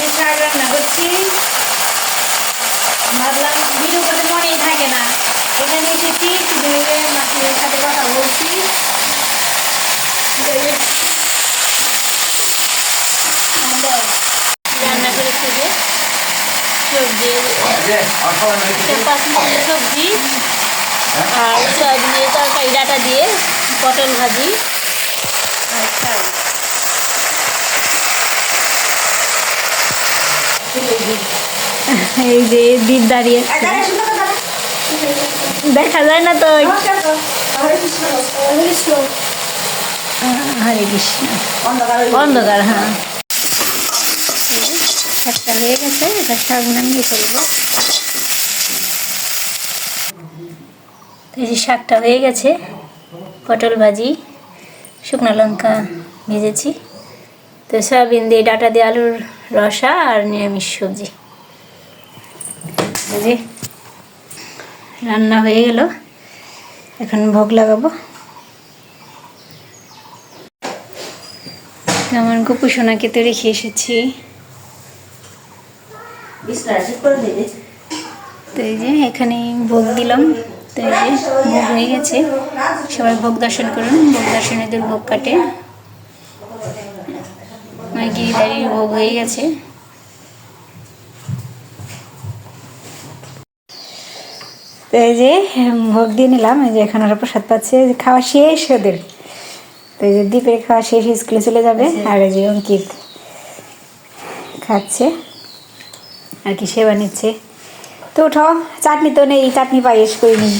যে শাক রান্না করছি, ভাবলাম ভিডিও করতে মনেই থাকে না, এখানে এসেছি শুধু মাসির সাথে কথা বলছি। রান্না করেছি যে সবজি, সবজি আর সয়াবিনের তরকারি ডাটা দিয়ে পটল ভাজি আর শাক। এই যে দিন দাঁড়িয়ে দেখা যায় না তো। হরে কৃষ্ণ। অন্ধকার, হ্যাঁ। শাকটা হয়ে গেছে, এটা শাক নামিয়ে ফেলবো। এই যে শাকটা হয়ে গেছে, পটল ভাজি, শুকনো লঙ্কা ভেজেছি, তো সয়াবিন দিয়ে ডাটা দিয়ে আলুর রসা আর নিরামিষ সবজি। এই যে রান্না হয়ে গেল, এখন ভোগ লাগাবো। আমার গপু সোনাকে তো রেখে এসেছি। তো এই যে এখানে ভোগ দিলাম। তো এই যে ভোগ হয়ে গেছে, সবাই ভোগ দর্শন করুন। ভোগ দর্শনে দুর্ভোগ কাটে। আমার গিরিধারীর ভোগ হয়ে গেছে। তো এই যে ভোগ দিয়ে নিলাম। এই যে এখন ওরা প্রসাদ পাচ্ছে, খাওয়া শেষ ওদের। তো এই যে দ্বীপের খাওয়া শেষ, স্কুলে চলে যাবে। আর এই যে অঙ্কিত খাচ্ছে আর কি, সেবা নিচ্ছে। তো উঠো, চাটনি তো নেই, চাটনি পায়েস করে নিই।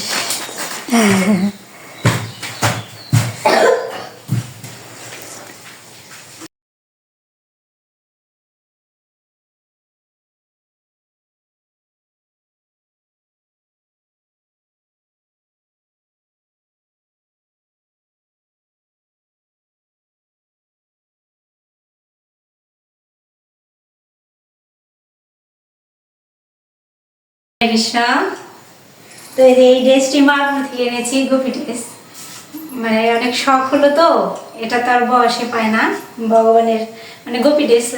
কৃষ্ণ। তো এই ড্রেসটি মার্কেট থেকে এনেছি, গোপী ড্রেস। মানে অনেক শখ হলো তো, এটা তার বয়সে পায় না। ভগবানের মানে গোপী ড্রেস,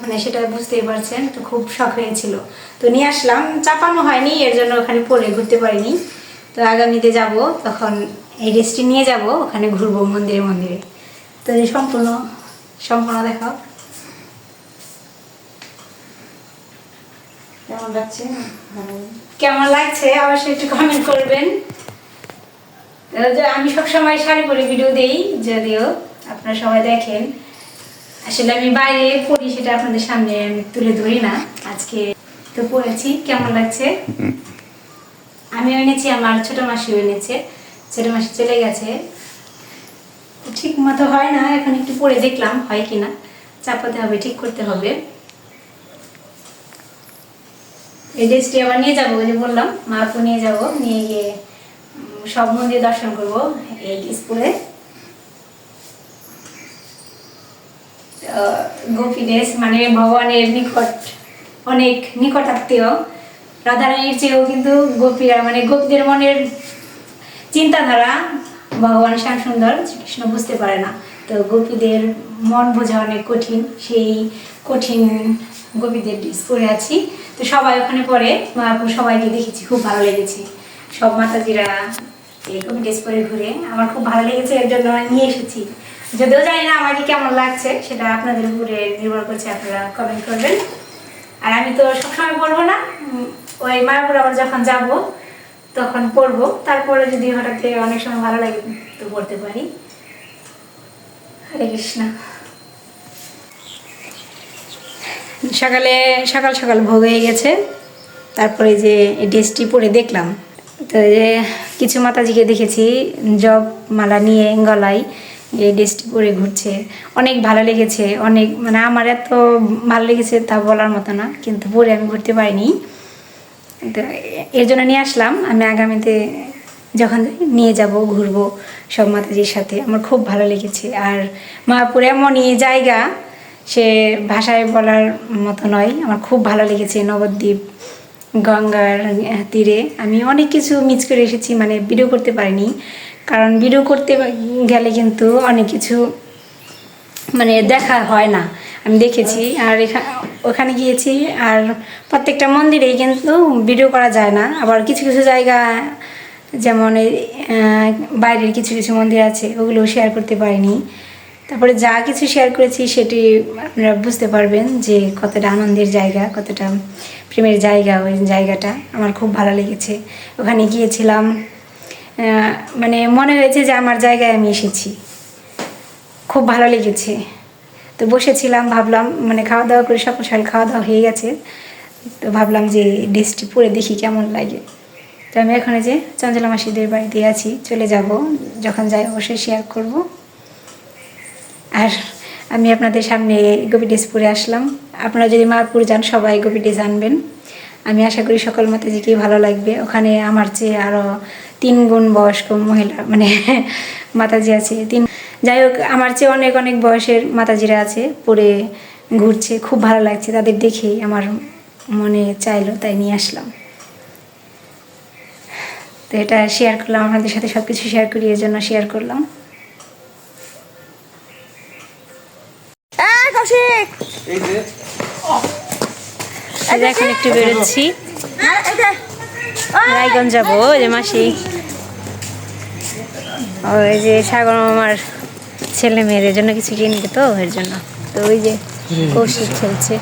মানে সেটা বুঝতেই পারছেন, তো খুব শখ হয়েছিল, তো নিয়ে আসলাম। চাপানো হয়নি, এর জন্য ওখানে পরে ঘুরতে পারিনি। তো আগামীতে যাব, তখন এই ড্রেসটি নিয়ে যাব, ওখানে ঘুরবো মন্দিরে মন্দিরে। তো এই সম্পূর্ণ দেখাও কেমন লাগছে, কেমন লাগছে অবশ্যই একটু কমেন্ট করবেন। আমি সবসময় শাড়ি পরে ভিডিও দেই, যদিও আপনারা সবাই দেখেন। আসলে আমি বাইরে পরি, সেটা আপনাদের সামনে আমি তুলে ধরি না। আজকে তো পরেছি, কেমন লাগছে। আমি এনেছি, আমার ছোট মাসিও এনেছে। ছোট মাসি চলে গেছে, ঠিক মতো হয় না। এখন একটু পরে দেখলাম হয় কিনা, চাপাতে হবে, ঠিক করতে হবে। এই ড্রেসটি আবার নিয়ে যাবো, যে বললাম মাকে নিয়ে যাবো, নিয়ে গিয়ে সব মন্দির দর্শন করবো এই ড্রেস পরে। গোপী ড্রেস মানে ভগবানের নিকট, অনেক নিকটাত্মীয়। রাধারানীর চেয়েও কিন্তু গোপীরা, মানে গোপীদের মনের চিন্তাধারা ভগবান শ্যাম সুন্দর কৃষ্ণ বুঝতে পারে না। তো গোপীদের মন বোঝা অনেক কঠিন, সেই কঠিন গোপীদের ড্রেস পরে আছি। তো সবাই ওখানে পরে মহাপুর সবাইকে দেখেছি, খুব ভালো লেগেছে। সব মাতাজিরা এই গোপী ড্রেস পরে ঘুরে, আমার খুব ভালো লেগেছে, এর জন্য নিয়ে এসেছি। যদিও জানি না আমাকে কেমন লাগছে, সেটা আপনাদের উপরে নির্ভর করছে, আপনারা কমেন্ট করবেন। আর আমি তো সবসময় পরবো না, ওই মায়াপুর আবার যখন যাব তখন পরবো। তারপরে যদি হঠাৎ অনেক সময় ভালো লাগে তো পড়তে পারি। হরে কৃষ্ণ। সকাল সকাল ভোগ হয়ে গেছে। তারপরে যে এই ড্রেসটি পরে দেখলাম, তো যে কিছু মাতাজিকে দেখেছি জব মালা নিয়ে গলায় এই ড্রেসটি পরে ঘুরছে, অনেক ভালো লেগেছে। অনেক মানে আমার এত ভালো লেগেছে তা বলার মতো না, কিন্তু পরে আমি ঘুরতে পারিনি। তো এর জন্য নিয়ে আসলাম। আমি আগামীতে যখন নিয়ে যাব, ঘুরবো সব মাতাজির সাথে। আমার খুব ভালো লেগেছে। আর মায়াপুর এমনই জায়গা, সে ভাষায় বলার মতো নয়। আমার খুব ভালো লেগেছে। নবদ্বীপ, গঙ্গার তীরে আমি অনেক কিছু মিস করে এসেছি, মানে ভিডিও করতে পারিনি। কারণ ভিডিও করতে গেলে কিন্তু অনেক কিছু মানে দেখা হয় না। আমি দেখেছি। আর ওখানে গিয়েছি। আর প্রত্যেকটা মন্দিরেই কিন্তু ভিডিও করা যায় না, আবার কিছু কিছু জায়গা যেমন এই বাইরের কিছু কিছু মন্দির আছে ওগুলো শেয়ার করতে পারিনি। তারপরে যা কিছু শেয়ার করেছি সেটি আপনারা বুঝতে পারবেন যে কতটা আনন্দের জায়গা, কতটা প্রেমের জায়গা। ওই জায়গাটা আমার খুব ভালো লেগেছে। ওখানে গিয়েছিলাম, মানে মনে হয়েছে যে আমার জায়গায় আমি এসেছি, খুব ভালো লেগেছে। তো বসেছিলাম, ভাবলাম মানে খাওয়া দাওয়া করে সকাল সকাল খাওয়া দাওয়া হয়ে গেছে, তো ভাবলাম যে ড্রেসটি পরে দেখি কেমন লাগে। তো আমি এখন যে চঞ্চলা মাসিদের বাড়িতে আছি, চলে যাব, যখন যাই অবশ্যই শেয়ার করব। আর আমি আপনাদের সামনে গোপী ড্রেস পরে আসলাম। আপনারা যদি মায়াপুর যান সবাই গোপী ড্রেস আনবেন। আমি আশা করি সকল মাতাজিকেই ভালো লাগবে। ওখানে আমার চেয়ে আরও 3 গুণ বয়স্ক মহিলা মানে মাতাজি আছে। যাই হোক, আমার চেয়ে অনেক অনেক বয়সের মাতাজিরা আছে, পরে ঘুরছে, খুব ভালো লাগছে তাদের দেখেই আমার মনে চাইলো, তাই নিয়ে আসলাম। তো এটা শেয়ার করলাম আপনাদের সাথে, সব কিছু শেয়ার করি এর জন্য শেয়ার করলাম। এখন একটু বেরোচ্ছি, রায়গঞ্জ যাবো। ওই যে মাসি, ওই যে সাগর মামার ছেলে মেয়েদের জন্য কিছু কিনবে, তো এর জন্য। তো ওই যে কৌশিক খেলছে।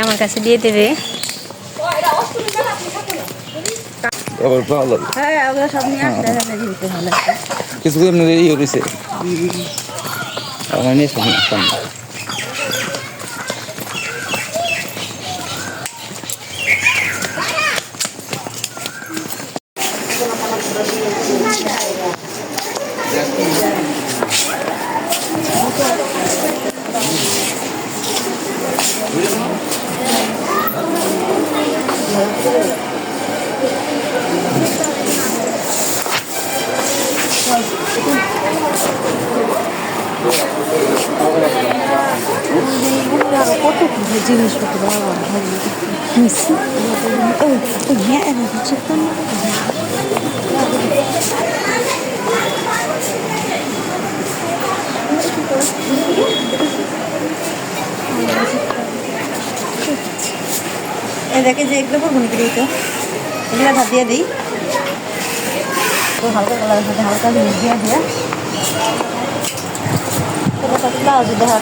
আমার কাছে দিয়ে দেবে। কিছু ইয়ে রয়েছে জিনিসপত্র দেখে যে এগুলো করবো নাকি তো এগুলো ভাত দিয়ে দিই, তো হালকা কালারের সাথে হালকা জিনিস দিয়ে দিয়ে ব্লাউজ দেখা